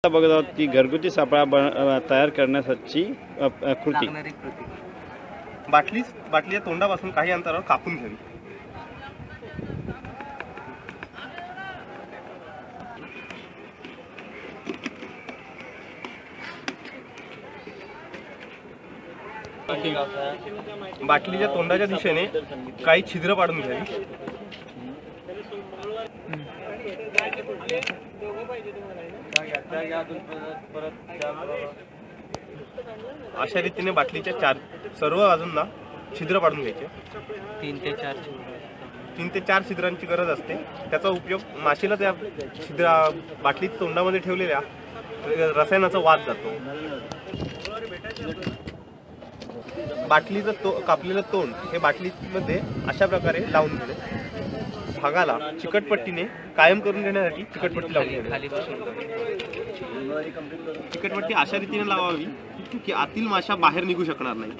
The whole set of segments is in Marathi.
बघत आहोत की घरगुती सापळा तयार करण्यासाठी कृती. बाटलीच्या तोंडापासून काही अंतरावर कापून घ्यावी. बाटलीच्या तोंडाच्या दिशेने काही छिद्र पाडून घ्यावी. अशा रीतीने बाटलीच्या सर्व बाजूंना छिद्र पाडून घ्यायचे. 3 ते 4 छिद्रांची गरज असते. त्याचा उपयोग माशीला त्या बाटलीच्या तोंडामध्ये ठेवलेल्या रसायनाचा वास जातो. बाटलीचं कापलेलं तोंड हे बाटलीमध्ये अशा प्रकारे लावून घेणे. भागाला चिकटपट्टीने कायम करून घेण्यासाठी चिकटपट्टी लावून घेणे. चिकटपट्टी अशा रीतीने लावावी की आतील माशा बाहेर निघू शकणार नाही.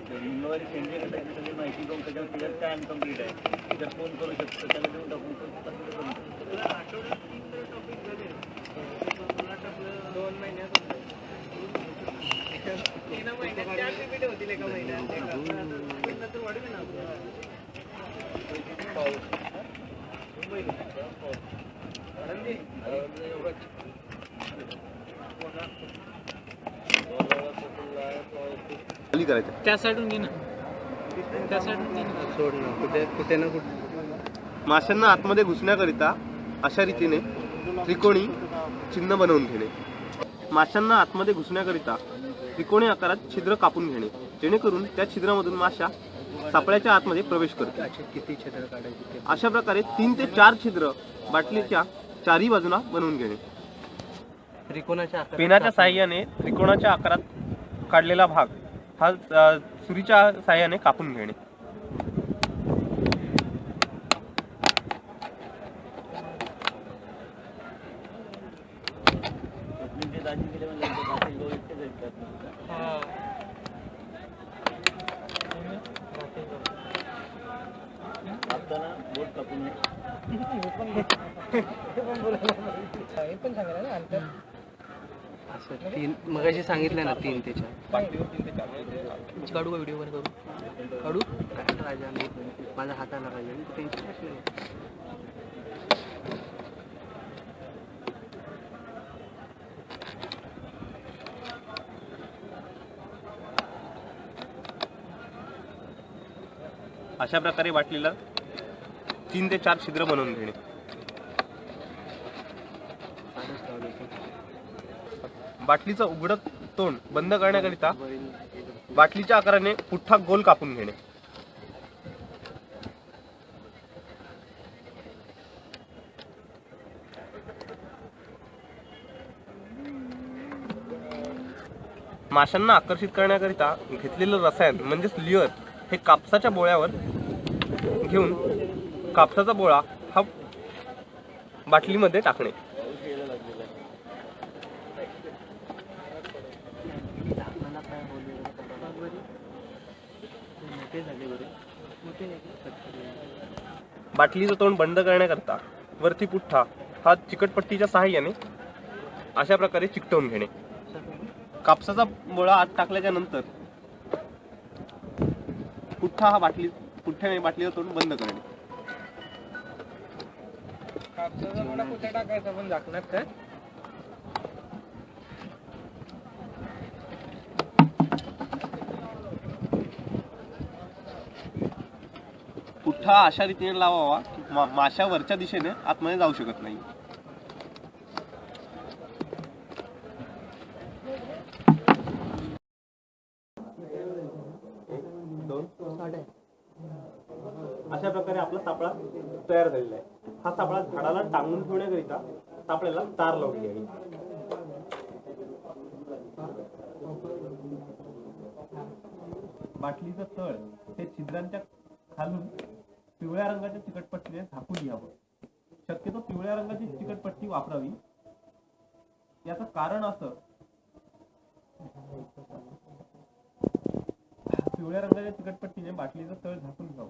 त्या साईडून घे ना, त्या साईडून सोड ना, कुठे ना कुठे. माशांना आतमध्ये घुसण्याकरिता अशा रीतीने त्रिकोणी चिन्ह बनवून घेणे. माशांना आतमध्ये घुसण्याकरिता त्रिकोणी आकारात छिद्र कापून घेणे, जेणेकरून त्या छिद्रामधून माशा सापळ्याच्या आतमध्ये प्रवेश करते. किती छिद्र काढायचे? अशा प्रकारे 3 ते 4 छिद्र बाटलीच्या चारही बाजूला बनवून घेणे. पेनाच्या साहाय्याने त्रिकोणाच्या आकारात काढलेला भाग हा सुरीच्या साहाय्याने कापून घेणे. मगाशी सांगितलं ना 3 ते 4. काढू का व्हिडिओ करू? काढू राजा, माझा हात आला पाहिजे. टेन्शन नाही. अशा प्रकारे बाटलीला 3 ते 4 छिद्र बनवून घेणे. बाटलीचं उघडत तोंड बंद करण्याकरिता बाटलीच्या आकाराने पुठ्ठा गोल कापून घेणे. माशांना आकर्षित करण्याकरिता घेतलेलं रसायन म्हणजेच लिअर हे कापसाच्या बोळ्यावर घेऊन कापसाचा बोळा हा बाटलीमध्ये टाकणे. बाटलीचं तोंड बंद करण्याकरता वरती पुठ्ठा हा चिकटपट्टीच्या साहाय्याने अशा प्रकारे चिकटवून घेणे. कापसाचा बोळा आत टाकल्याच्या नंतर पुठ्ठ्याने बाटलीचं तोंड बंद करणे. कापसाचा बोळा कुठे टाकायचा पण झाकणार काय? पुठ्ठा अशा रीतीने लावावा की माशा वरच्या दिशेने आतमध्ये जाऊ शकत नाही. अशा प्रकारे आपला सापळा तयार झालेला आहे. हा सापळा झाडाला टांगून ठेवण्याकरिता सापळ्याला तार लावली घ्यावी. बाटलीचं तळ हे छिद्रांच्या खालून पिवळ्या रंगाच्या चिकटपट्टीने झाकून घ्यावं. शक्यतो पिवळ्या रंगाची चिकटपट्टी वापरावी. याचं कारण असं, पिवळ्या रंगाच्या चिकटपट्टीने बाटलीचं तळ झाकून घ्यावं.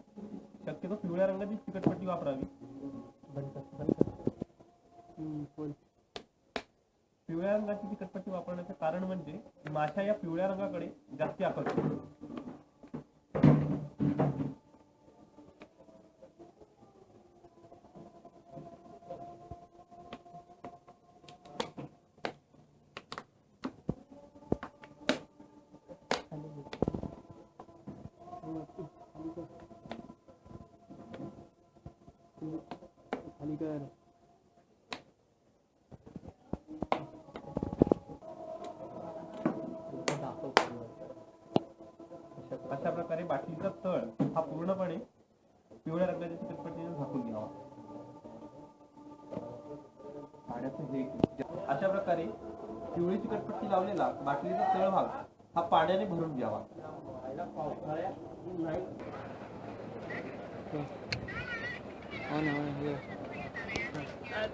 शक्यतो पिवळ्या रंगाची चिकटपट्टी वापरावी. पिवळ्या पिवळ्या रंगाची चिकटपट्टी वापरण्याचं कारण म्हणजे माशा या पिवळ्या रंगाकडे जास्ती आकर्षित. अशा प्रकारे बाटलीचा तळ हा पूर्णपणे पिवळ्या रंगाच्या चिकटपट्टीने झाकून घ्यावा. अशा प्रकारे पिवळी चिकटपट्टी लावलेला बाटलीचा तळ भाग हा पाण्याने भरून घ्यावा.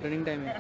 रनिंग टाइम आहे.